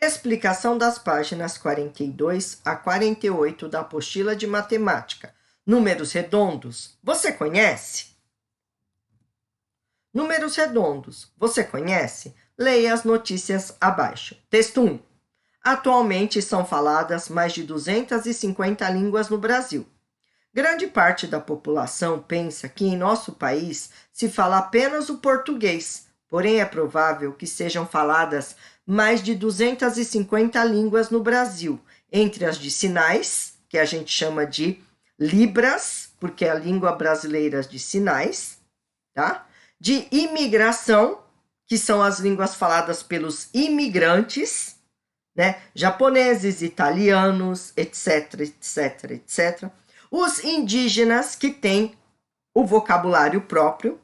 Explicação das páginas 42 a 48 da apostila de matemática. Números redondos, você conhece? Números redondos, você conhece? Leia as notícias abaixo. Texto 1. Atualmente são faladas mais de 250 línguas no Brasil. Grande parte da população pensa que em nosso país se fala apenas o português, porém é provável que sejam faladas mais de 250 línguas no Brasil, entre as de sinais, que a gente chama de Libras, porque é a língua brasileira de sinais, tá? De imigração, que são as línguas faladas pelos imigrantes, né? Japoneses, italianos, etc, etc, etc. Os indígenas, que têm o vocabulário próprio,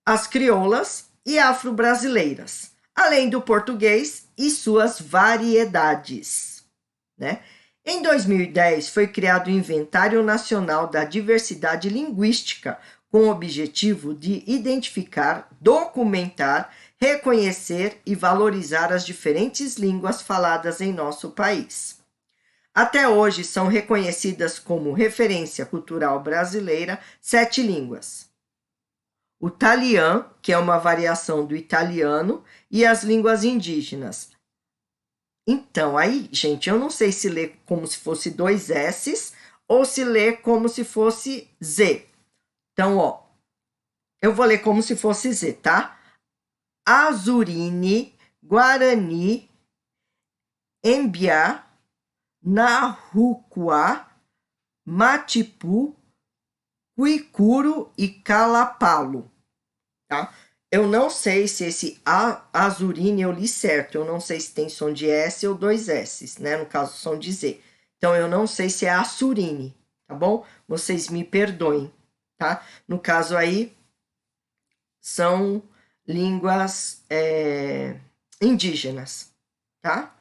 as crioulas e afro-brasileiras, além do português e suas variedades, né? Em 2010, foi criado o Inventário Nacional da Diversidade Linguística, com o objetivo de identificar, documentar, reconhecer e valorizar as diferentes línguas faladas em nosso país. Até hoje são reconhecidas como referência cultural brasileira 7 línguas. O talian, que é uma variação do italiano, e as línguas indígenas. Então, aí, gente, eu não sei se lê como se fosse 2 S's ou se lê como se fosse Z. Então, ó, eu vou ler como se fosse Z, tá? Azurine, Guarani, Embiá, Narrucuá, Matipu, Cuicuro e Calapalo, tá? Eu não sei se esse Azurine eu li certo, eu não sei se tem som de S ou 2 S's, né? No caso, som de Z. Então, eu não sei se é Assurine, tá bom? Vocês me perdoem, tá? No caso aí, são línguas indígenas, tá?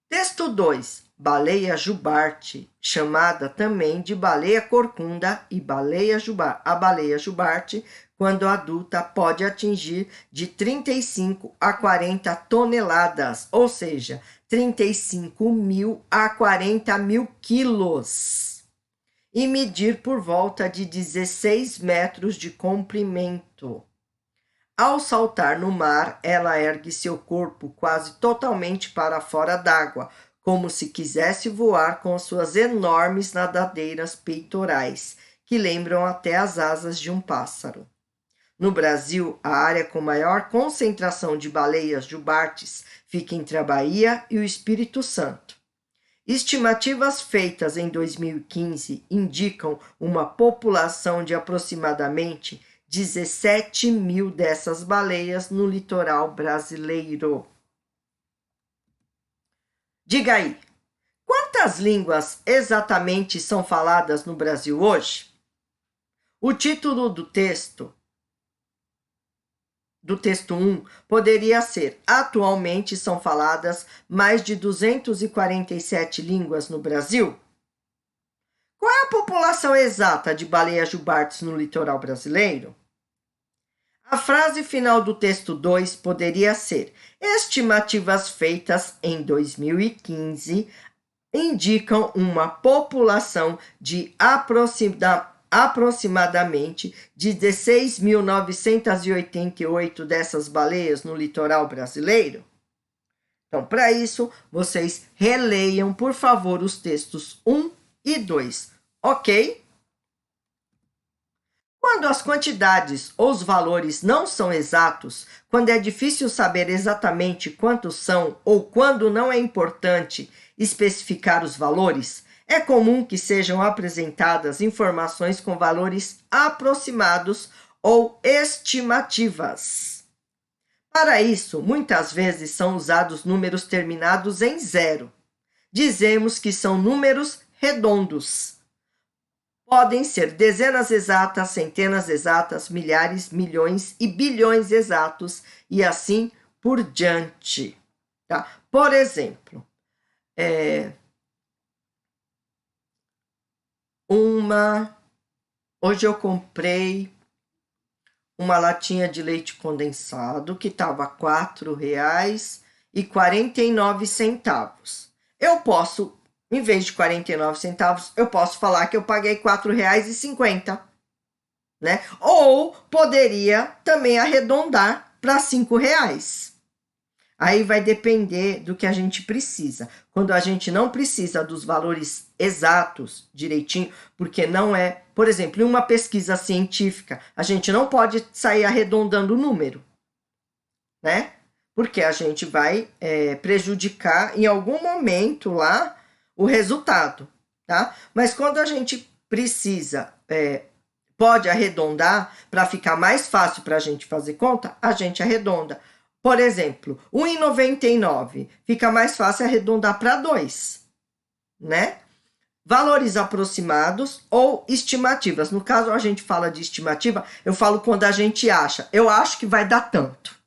Texto 2. Baleia jubarte, chamada também de baleia corcunda e baleia jubarte. A baleia jubarte, quando adulta, pode atingir de 35 a 40 toneladas, ou seja, 35 mil a 40 mil quilos, e medir por volta de 16 metros de comprimento. Ao saltar no mar, ela ergue seu corpo quase totalmente para fora d'água, como se quisesse voar com suas enormes nadadeiras peitorais, que lembram até as asas de um pássaro. No Brasil, a área com maior concentração de baleias jubartes fica entre a Bahia e o Espírito Santo. Estimativas feitas em 2015 indicam uma população de aproximadamente 17 mil dessas baleias no litoral brasileiro. Diga aí, quantas línguas exatamente são faladas no Brasil hoje? O título do texto 1 poderia ser: atualmente são faladas mais de 247 línguas no Brasil? Qual é a população exata de baleias jubartes no litoral brasileiro? A frase final do texto 2 poderia ser: estimativas feitas em 2015 indicam uma população de aproximadamente 16.988 dessas baleias no litoral brasileiro. Então, para isso, vocês releiam, por favor, os textos 1 e 2, ok? Quando as quantidades ou os valores não são exatos, quando é difícil saber exatamente quantos são ou quando não é importante especificar os valores, é comum que sejam apresentadas informações com valores aproximados ou estimativas. Para isso, muitas vezes são usados números terminados em 0. Dizemos que são números redondos. Podem ser dezenas exatas, centenas exatas, milhares, milhões e bilhões exatos, e assim por diante. Tá? Por exemplo, hoje eu comprei uma latinha de leite condensado que estava R$ 4,00 e 49 centavos. Eu posso, em vez de 49 centavos, eu posso falar que eu paguei R$ 4,50, né? Ou poderia também arredondar para R$ 5,00. Aí vai depender do que a gente precisa. Quando a gente não precisa dos valores exatos, direitinho, porque não é, por exemplo, em uma pesquisa científica, a gente não pode sair arredondando o número, né? Porque a gente vai prejudicar em algum momento lá o resultado, tá? Mas quando a gente precisa, pode arredondar para ficar mais fácil para a gente fazer conta, a gente arredonda. Por exemplo, 1,99 fica mais fácil arredondar para 2, né? Valores aproximados ou estimativas. No caso, a gente fala de estimativa, eu falo quando a gente acha. Eu acho que vai dar tanto,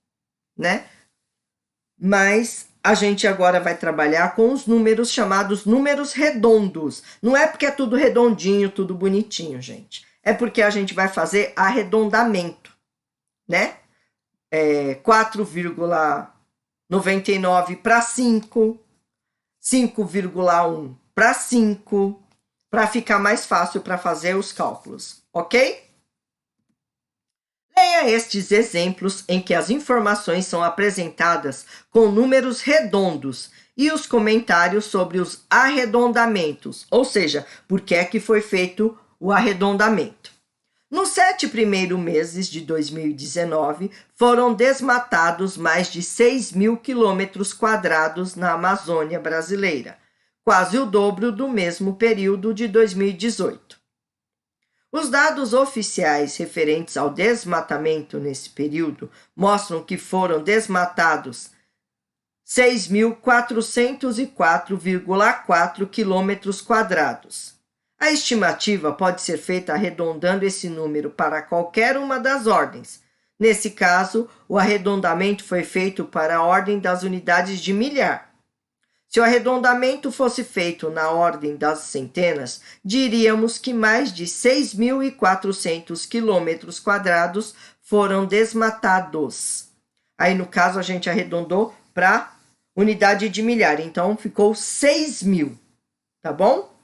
né? Mas a gente agora vai trabalhar com os números chamados números redondos. Não é porque é tudo redondinho, tudo bonitinho, gente. É porque a gente vai fazer arredondamento, né? 4,99 para 5, 5,1 para 5, para ficar mais fácil para fazer os cálculos, ok? Leia estes exemplos em que as informações são apresentadas com números redondos e os comentários sobre os arredondamentos, ou seja, por que é que foi feito o arredondamento. Nos 7 primeiros meses de 2019, foram desmatados mais de 6.000 quilômetros quadrados na Amazônia brasileira, quase o dobro do mesmo período de 2018. Os dados oficiais referentes ao desmatamento nesse período mostram que foram desmatados 6.404,4 quilômetros quadrados. A estimativa pode ser feita arredondando esse número para qualquer uma das ordens. Nesse caso, o arredondamento foi feito para a ordem das unidades de milhar. Se o arredondamento fosse feito na ordem das centenas, diríamos que mais de 6.400 quilômetros quadrados foram desmatados. Aí, no caso, a gente arredondou para unidade de milhar, então ficou 6.000, tá bom?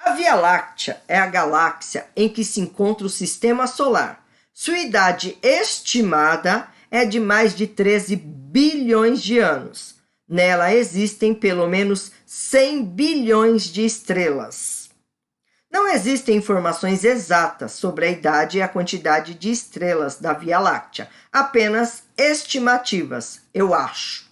A Via Láctea é a galáxia em que se encontra o Sistema Solar. Sua idade estimada é de mais de 13 bilhões de anos. Nela existem pelo menos 100 bilhões de estrelas. Não existem informações exatas sobre a idade e a quantidade de estrelas da Via Láctea, apenas estimativas, eu acho,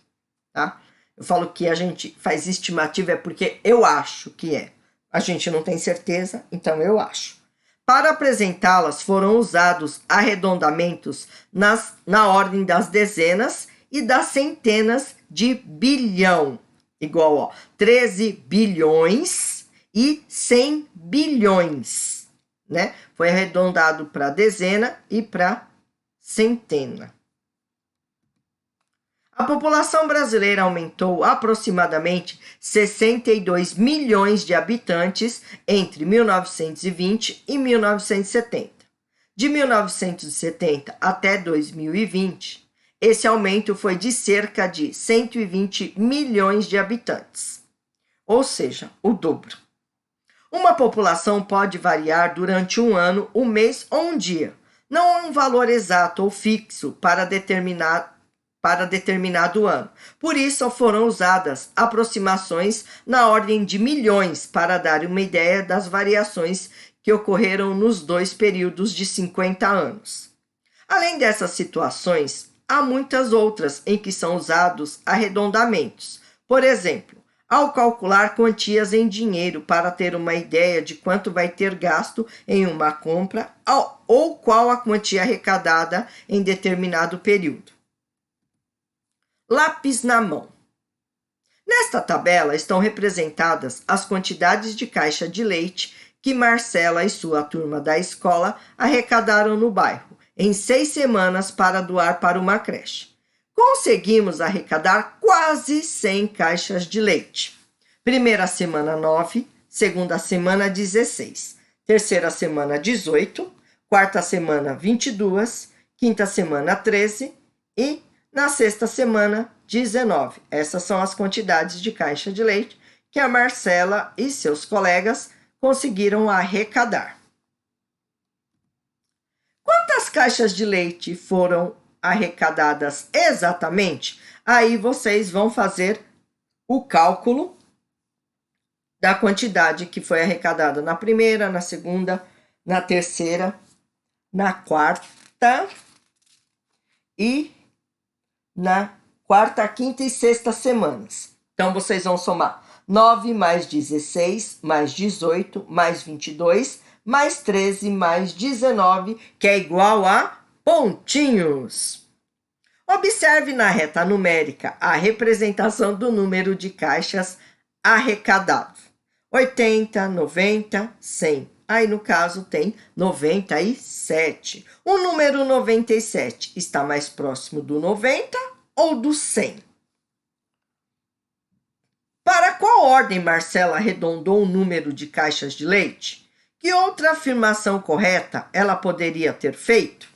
tá? Eu falo que a gente faz estimativa é porque eu acho que é. A gente não tem certeza, então eu acho. Para apresentá-las, foram usados arredondamentos na ordem das dezenas e das centenas de bilhão. Igual, 13 bilhões e 100 bilhões, né? Foi arredondado para dezena e para centena. A população brasileira aumentou aproximadamente 62 milhões de habitantes entre 1920 e 1970. De 1970 até 2020, esse aumento foi de cerca de 120 milhões de habitantes, ou seja, o dobro. Uma população pode variar durante um ano, um mês ou um dia. Não há um valor exato ou fixo para determinado ano. Por isso, foram usadas aproximações na ordem de milhões para dar uma ideia das variações que ocorreram nos dois períodos de 50 anos. Além dessas situações, há muitas outras em que são usados arredondamentos. Por exemplo, ao calcular quantias em dinheiro para ter uma ideia de quanto vai ter gasto em uma compra ou qual a quantia arrecadada em determinado período. Lápis na mão. Nesta tabela estão representadas as quantidades de caixa de leite que Marcela e sua turma da escola arrecadaram no bairro em 6 semanas para doar para uma creche. Conseguimos arrecadar quase 100 caixas de leite. Primeira semana 9, segunda semana 16, terceira semana 18, quarta semana 22, quinta semana 13 e Na sexta semana, 19. Essas são as quantidades de caixa de leite que a Marcela e seus colegas conseguiram arrecadar. Quantas caixas de leite foram arrecadadas exatamente? Aí vocês vão fazer o cálculo da quantidade que foi arrecadada na primeira, na segunda, na terceira, na quarta e na quarta, quinta e sexta semanas. Então, vocês vão somar 9 mais 16, mais 18, mais 22, mais 13, mais 19, que é igual a pontinhos. Observe na reta numérica a representação do número de caixas arrecadado. 80, 90, 100. Aí, no caso, tem 97. O número 97 está mais próximo do 90 ou do 100? Para qual ordem Marcela arredondou o número de caixas de leite? Que outra afirmação correta ela poderia ter feito?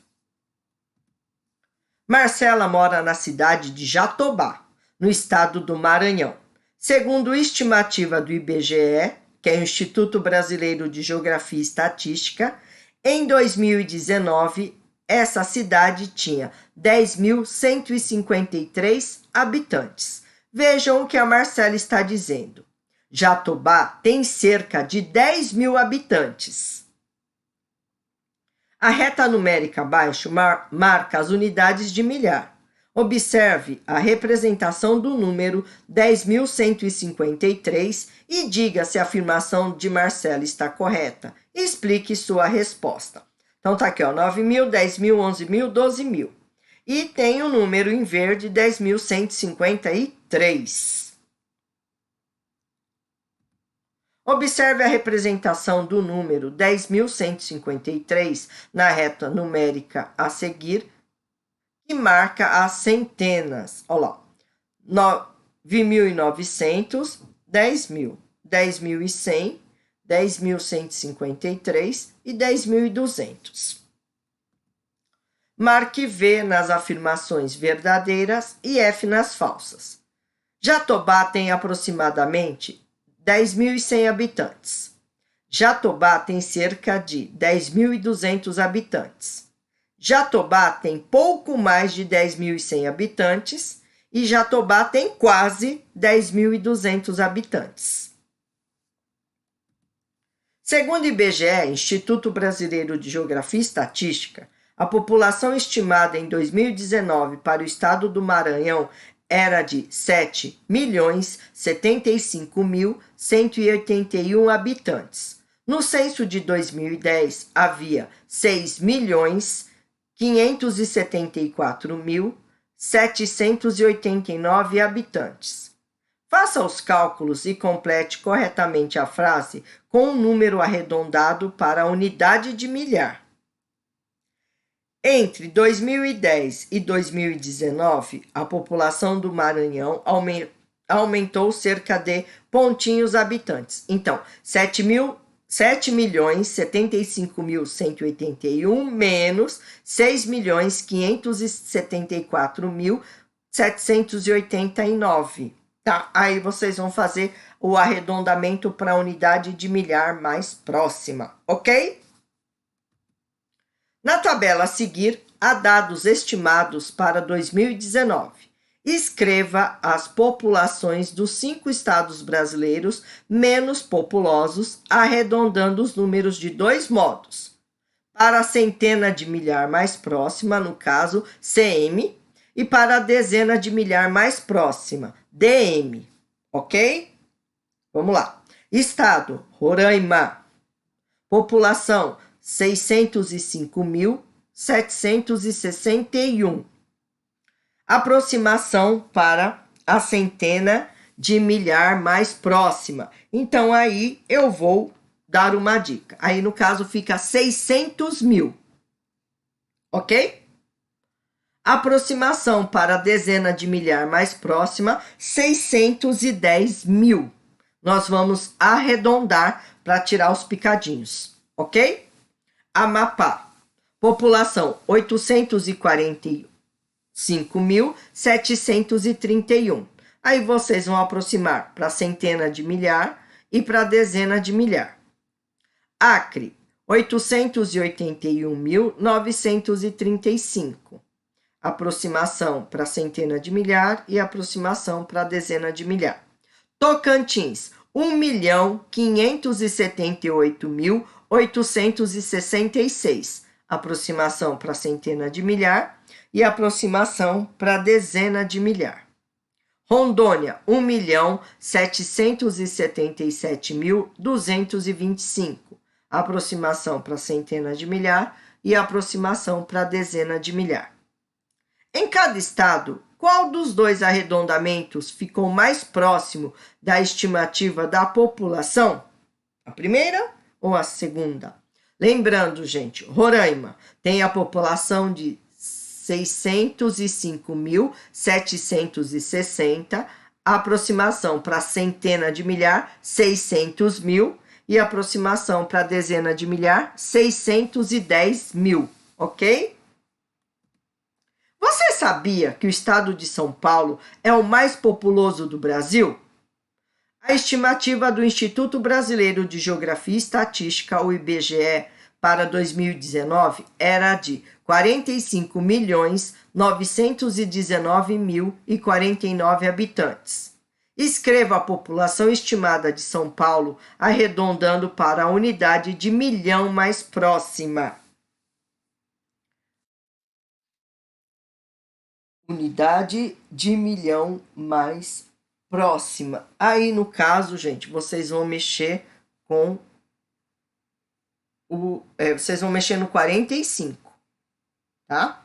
Marcela mora na cidade de Jatobá, no estado do Maranhão. Segundo estimativa do IBGE, que é o Instituto Brasileiro de Geografia e Estatística, em 2019, essa cidade tinha 10.153 habitantes. Vejam o que a Marcela está dizendo. Jatobá tem cerca de 10.000 habitantes. A reta numérica abaixo marca as unidades de milhar. Observe a representação do número 10.153 e diga se a afirmação de Marcela está correta. Explique sua resposta. Então, tá aqui, ó, 9.000, 10.000, 11.000, 12.000. E tem o número em verde, 10.153. Observe a representação do número 10.153 na reta numérica a seguir, que marca as centenas. Olha lá, 9.900, 10.000, 10.100, 10.153 e 10.200. Marque V nas afirmações verdadeiras e F nas falsas. Jatobá tem aproximadamente 10.100 habitantes. Jatobá tem cerca de 10.200 habitantes. Jatobá tem pouco mais de 10.100 habitantes e Jatobá tem quase 10.200 habitantes. Segundo o IBGE, Instituto Brasileiro de Geografia e Estatística, a população estimada em 2019 para o estado do Maranhão era de 7.075.181 habitantes. No censo de 2010, havia 6.574.789 habitantes. Faça os cálculos e complete corretamente a frase com um número arredondado para a unidade de milhar. Entre 2010 e 2019, a população do Maranhão aumentou cerca de pontinhos habitantes. Então, 7.075.181 menos 6.574.789. Tá? Aí vocês vão fazer o arredondamento para a unidade de milhar mais próxima, ok? Na tabela a seguir, há dados estimados para 2019. Escreva as populações dos 5 estados brasileiros menos populosos, arredondando os números de 2 modos. Para a centena de milhar mais próxima, no caso, CM, e para a dezena de milhar mais próxima, DM. Ok? Vamos lá. Estado, Roraima. População, 605.761. Aproximação para a centena de milhar mais próxima. Então, aí eu vou dar uma dica. Aí, no caso, fica 600.000. Ok? Aproximação para a dezena de milhar mais próxima, 610.000. Nós vamos arredondar para tirar os picadinhos. Ok? Amapá, população 841 5.731. Aí vocês vão aproximar para centena de milhar e para dezena de milhar. Acre, 881.935. Aproximação para centena de milhar e aproximação para dezena de milhar. Tocantins, 1.578.866. Aproximação para centena de milhar e aproximação para dezena de milhar. Rondônia, 1.777.225. Aproximação para centena de milhar e aproximação para dezena de milhar. Em cada estado, qual dos dois arredondamentos ficou mais próximo da estimativa da população? A primeira ou a segunda? Lembrando, gente, Roraima tem a população de 605.760, aproximação para centena de milhar, 600 mil, e aproximação para dezena de milhar, 610 mil, ok? Você sabia que o estado de São Paulo é o mais populoso do Brasil? A estimativa do Instituto Brasileiro de Geografia e Estatística, o IBGE, para 2019 era de 45.919.049 habitantes. Escreva a população estimada de São Paulo, arredondando para a unidade de milhão mais próxima. Unidade de milhão mais próxima. Aí, no caso, gente, vocês vão mexer com vocês vão mexer no 45, tá?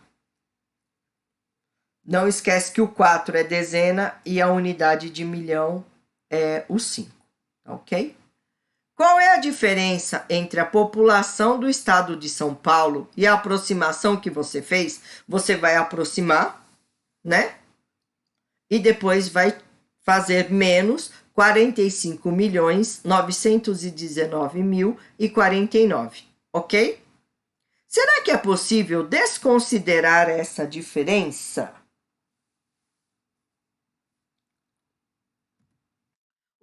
Não esquece que o 4 é dezena e a unidade de milhão é o 5, ok? Qual é a diferença entre a população do estado de São Paulo e a aproximação que você fez? Você vai aproximar, né? E depois vai fazer menos 45.919.049, ok? Será que é possível desconsiderar essa diferença?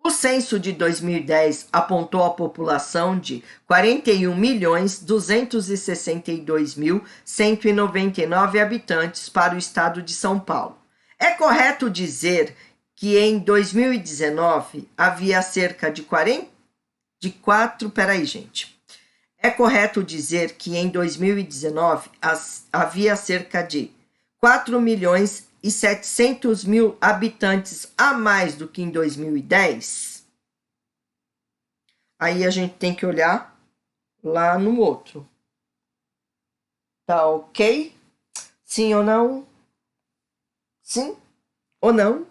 O censo de 2010 apontou a população de 41.262.199 habitantes para o estado de São Paulo. É correto dizer que em 2019 havia cerca de 44... Peraí, gente. É correto dizer que em 2019 havia cerca de 4.700.000 habitantes a mais do que em 2010? Aí a gente tem que olhar lá no outro. Tá ok? Sim ou não? Sim ou não?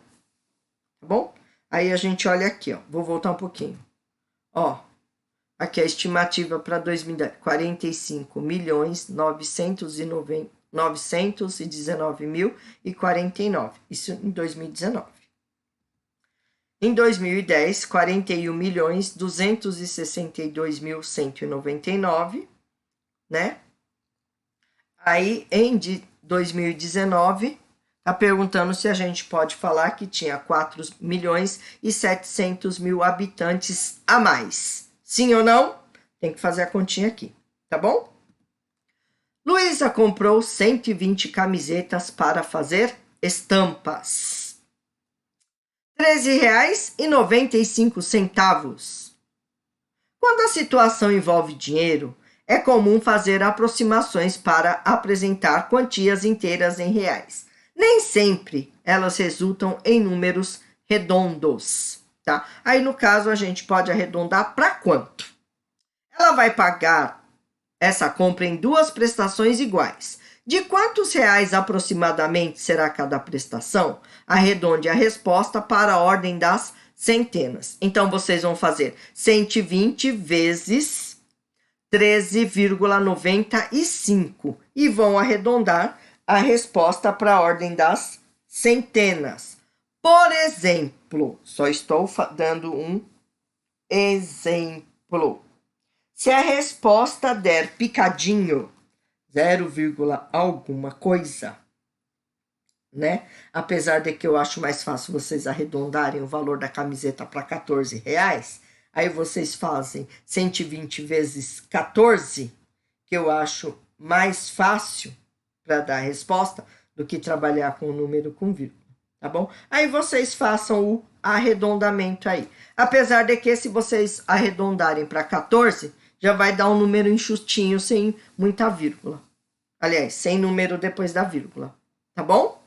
Tá bom? Aí a gente olha aqui, ó. Vou voltar um pouquinho. Ó, aqui a estimativa para 2010, 45.919.049. Isso em 2019. Em 2010, 41.262.199, né? Aí em 2019, tá perguntando se a gente pode falar que tinha 4.700.000 habitantes a mais. Sim ou não? Tem que fazer a continha aqui, tá bom? Luísa comprou 120 camisetas para fazer estampas. R$13,95. Quando a situação envolve dinheiro, é comum fazer aproximações para apresentar quantias inteiras em reais. Nem sempre elas resultam em números redondos, tá? Aí, no caso, a gente pode arredondar para quanto? Ela vai pagar essa compra em duas prestações iguais. De quantos reais aproximadamente será cada prestação? Arredonde a resposta para a ordem das centenas. Então, vocês vão fazer 120 vezes 13,95 e vão arredondar a resposta para a ordem das centenas. Por exemplo, só estou dando um exemplo. Se a resposta der picadinho, 0, alguma coisa, né? Apesar de que eu acho mais fácil vocês arredondarem o valor da camiseta para R$ 14. Aí vocês fazem 120 vezes 14, que eu acho mais fácil para dar a resposta do que trabalhar com o número com vírgula, tá bom? Aí vocês façam o arredondamento aí. Apesar de que se vocês arredondarem para 14, já vai dar um número enxutinho, sem muita vírgula. Aliás, sem número depois da vírgula, tá bom?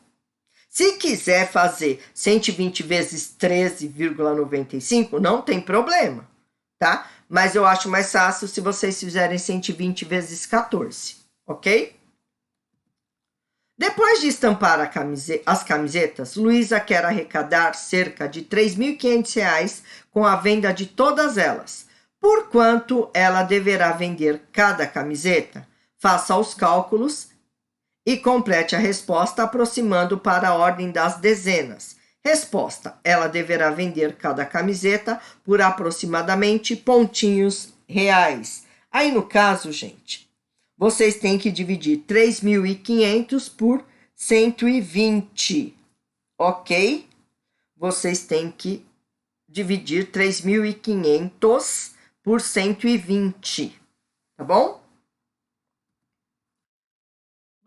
Se quiser fazer 120 vezes 13,95, não tem problema, tá? Mas eu acho mais fácil se vocês fizerem 120 vezes 14, ok? Depois de estampar as camisetas, Luísa quer arrecadar cerca de R$ 3.500 com a venda de todas elas. Por quanto ela deverá vender cada camiseta? Faça os cálculos e complete a resposta aproximando para a ordem das dezenas. Resposta: ela deverá vender cada camiseta por aproximadamente pontinhos reais. Aí, no caso, gente, vocês têm que dividir 3.500 por 120, ok? Vocês têm que dividir 3.500 por 120, tá bom?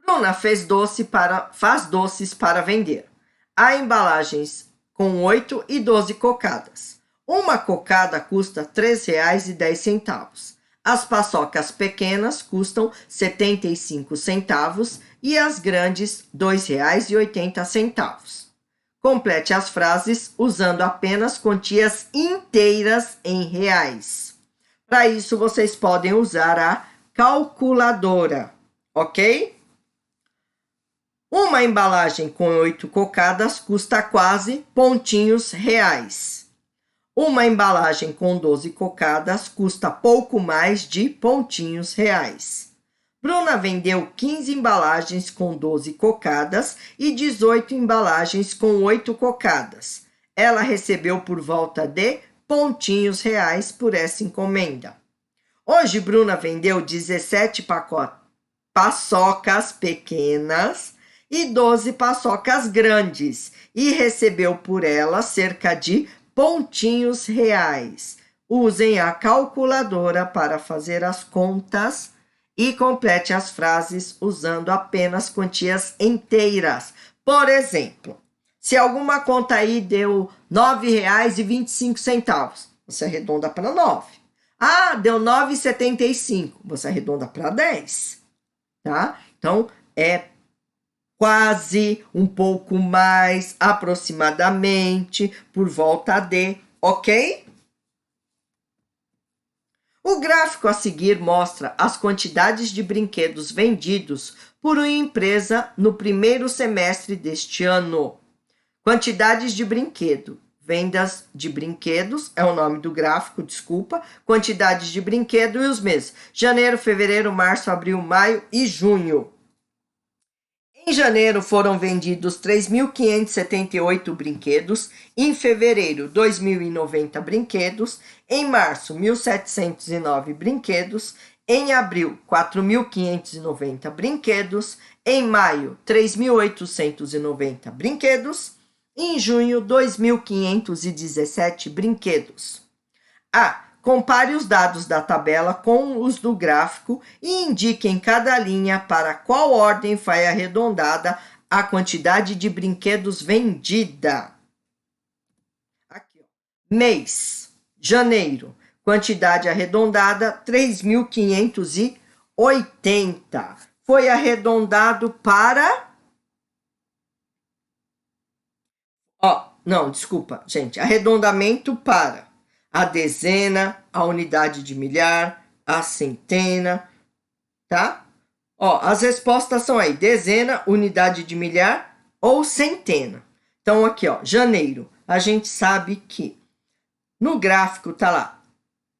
Bruna faz doces para vender. Há embalagens com 8 e 12 cocadas. Uma cocada custa R$ 3,10. As paçocas pequenas custam 75 centavos e as grandes R$ 2,80. Complete as frases usando apenas quantias inteiras em reais. Para isso, vocês podem usar a calculadora, ok? Uma embalagem com 8 cocadas custa quase pontinhos reais. Uma embalagem com 12 cocadas custa pouco mais de pontinhos reais. Bruna vendeu 15 embalagens com 12 cocadas e 18 embalagens com 8 cocadas. Ela recebeu por volta de pontinhos reais por essa encomenda. Hoje, Bruna vendeu 17 paçocas pequenas e 12 paçocas grandes e recebeu por ela cerca de pontinhos reais. Usem a calculadora para fazer as contas e complete as frases usando apenas quantias inteiras. Por exemplo, se alguma conta aí deu R$ 9,25, você arredonda para 9. Ah, deu 9,75, você arredonda para 10, tá? Então, é quase, um pouco mais, aproximadamente, por volta de, ok? O gráfico a seguir mostra as quantidades de brinquedos vendidos por uma empresa no primeiro semestre deste ano. Quantidades de brinquedo. Vendas de brinquedos, é o nome do gráfico, desculpa. Quantidades de brinquedo e os meses. Janeiro, fevereiro, março, abril, maio e junho. Em janeiro foram vendidos 3.578 brinquedos, em fevereiro 2.090 brinquedos, em março 1.709 brinquedos, em abril 4.590 brinquedos, em maio 3.890 brinquedos, em junho 2.517 brinquedos. Compare os dados da tabela com os do gráfico e indique em cada linha para qual ordem foi arredondada a quantidade de brinquedos vendida. Aqui, ó. Mês, janeiro, quantidade arredondada 3.580. Foi arredondado para... Não, desculpa, gente. Arredondamento para a dezena, a unidade de milhar, a centena, tá? As respostas são aí, dezena, unidade de milhar ou centena. Então, aqui, janeiro, a gente sabe que no gráfico tá lá,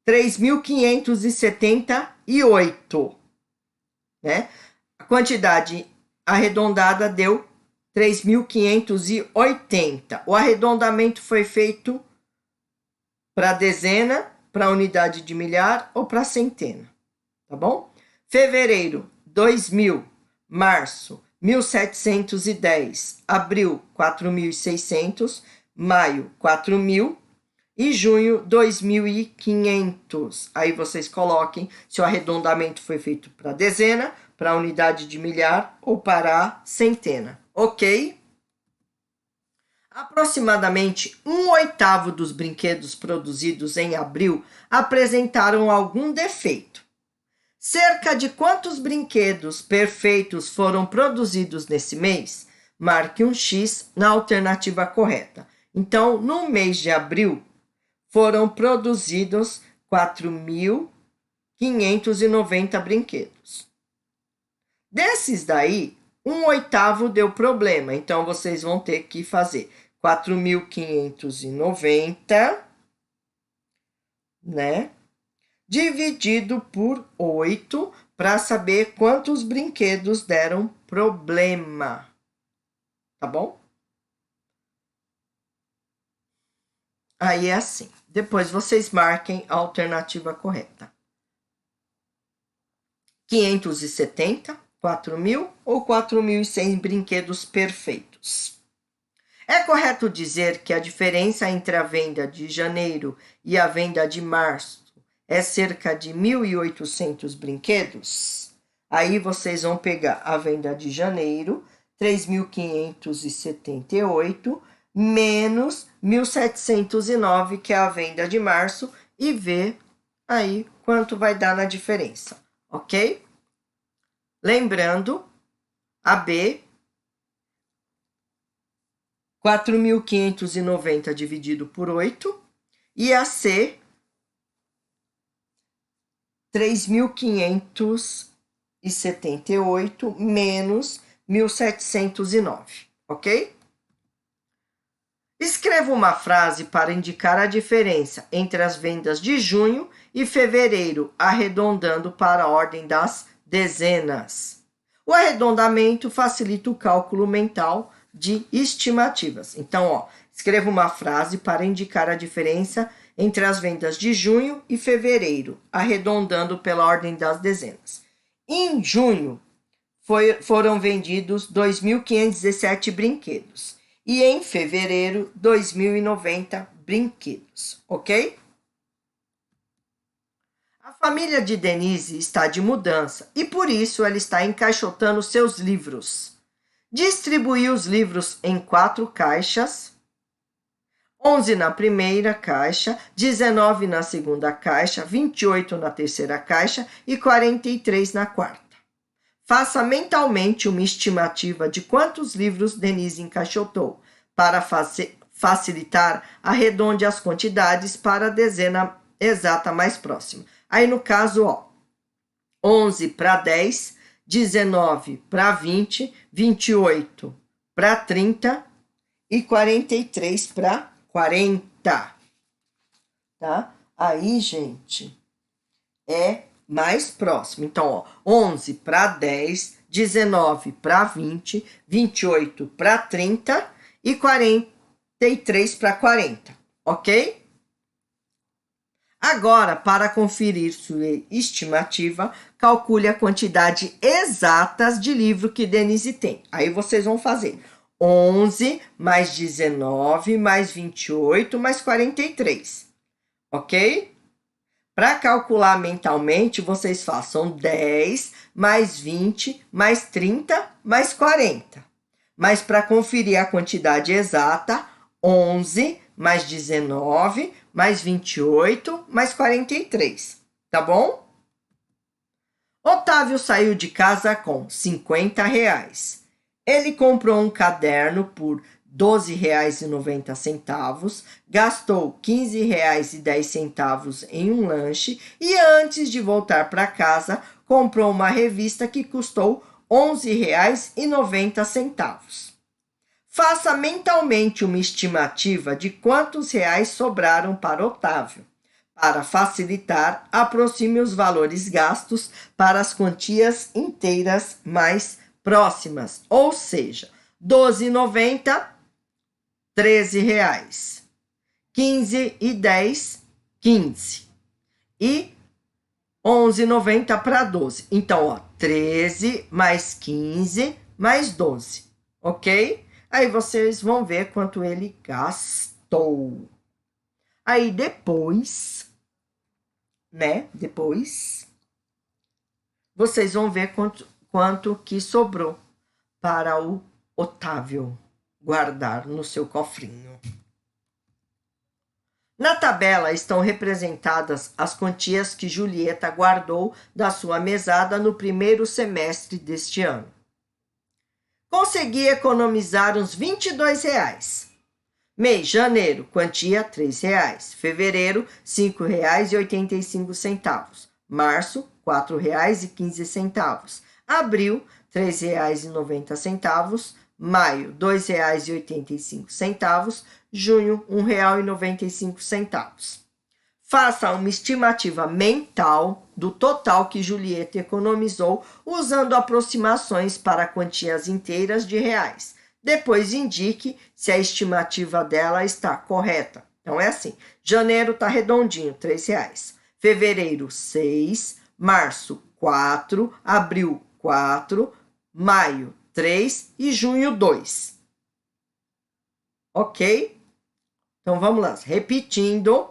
3.578, né? A quantidade arredondada deu 3.580. O arredondamento foi feito para dezena, para unidade de milhar ou para centena, tá bom? Fevereiro, 2.000. Março, 1.710, abril 4.600, maio 4.000 e junho 2.500. Aí vocês coloquem se o arredondamento foi feito para dezena, para unidade de milhar ou para centena, ok? Aproximadamente 1/8 dos brinquedos produzidos em abril apresentaram algum defeito. Cerca de quantos brinquedos perfeitos foram produzidos nesse mês? Marque um X na alternativa correta. Então, no mês de abril, foram produzidos 4.590 brinquedos. Desses daí, 1/8 deu problema. Então, vocês vão ter que fazer 4.590, né? Dividido por 8 para saber quantos brinquedos deram problema. Tá bom? Aí é assim. Depois vocês marquem a alternativa correta. 570, 4.000 ou 4.100 brinquedos perfeitos. É correto dizer que a diferença entre a venda de janeiro e a venda de março é cerca de 1.800 brinquedos? Aí vocês vão pegar a venda de janeiro, 3.578, menos 1.709, que é a venda de março, e ver aí quanto vai dar na diferença, ok? Lembrando, a B, 4.590 dividido por 8, e a C, 3.578 menos 1.709, ok? Escreva uma frase para indicar a diferença entre as vendas de junho e fevereiro, arredondando para a ordem das dezenas. O arredondamento facilita o cálculo mental de estimativas. Então, escreva uma frase para indicar a diferença entre as vendas de junho e fevereiro, arredondando pela ordem das dezenas. Em junho, foram vendidos 2.517 brinquedos. E em fevereiro, 2.090 brinquedos, ok? A família de Denise está de mudança e por isso ela está encaixotando seus livros. Distribuiu os livros em 4 caixas, 11 na primeira caixa, 19 na segunda caixa, 28 na terceira caixa e 43 na quarta. Faça mentalmente uma estimativa de quantos livros Denise encaixotou. Para facilitar, arredonde as quantidades para a dezena exata mais próxima. Aí, no caso, 11 para 10, 19 para 20, 28 para 30 e 43 para 40. Tá? Aí, gente, é mais próximo. Então, 11 para 10, 19 para 20, 28 para 30 e 43 para 40, ok? Agora, para conferir sua estimativa, calcule a quantidade exata de livro que Denise tem. Aí vocês vão fazer 11 mais 19 mais 28 mais 43, ok? Para calcular mentalmente, vocês façam 10 mais 20 mais 30 mais 40. Mas para conferir a quantidade exata, 11 mais 19 mais 28 mais 43. Tá bom? Otávio saiu de casa com 50 reais. Ele comprou um caderno por R$ 12,90, gastou R$ 15,10 em um lanche e antes de voltar para casa, comprou uma revista que custou R$ 11,90. Faça mentalmente uma estimativa de quantos reais sobraram para Otávio. Para facilitar, aproxime os valores gastos para as quantias inteiras mais próximas, ou seja, R$ 12,90, R$ 13,00, 15,10, 15 e 11,90 para 12. Então, 13 mais 15 mais 12, ok? Aí vocês vão ver quanto ele gastou. Aí depois, né? Depois, vocês vão ver quanto que sobrou para o Otávio guardar no seu cofrinho. Na tabela estão representadas as quantias que Julieta guardou da sua mesada no primeiro semestre deste ano. Consegui economizar uns R$22. Mês janeiro, quantia R$3. Fevereiro, R$5,85. Março, R$4,15. Abril, R$3,90. Maio, R$2,85. Junho, R$1,95. Faça uma estimativa mental do total que Julieta economizou usando aproximações para quantias inteiras de reais. Depois indique se a estimativa dela está correta. Então é assim: janeiro está redondinho, R$3. Fevereiro, 6. Março, 4. Abril, 4. Maio, 3. E junho, 2. Ok? Então vamos lá, repetindo: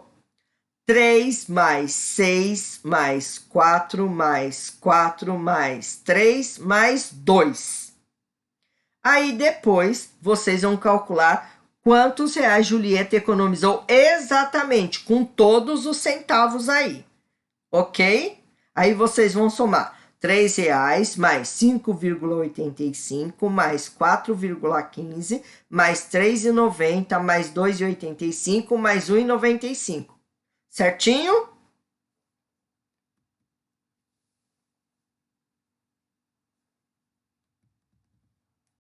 3 mais 6 mais 4 mais 4 mais 3 mais 2. Aí depois vocês vão calcular quantos reais Julieta economizou exatamente, com todos os centavos aí, ok? Aí vocês vão somar R$3 mais 5,85 mais 4,15 mais R$3,90 mais R$2,85 mais R$1,95. Certinho?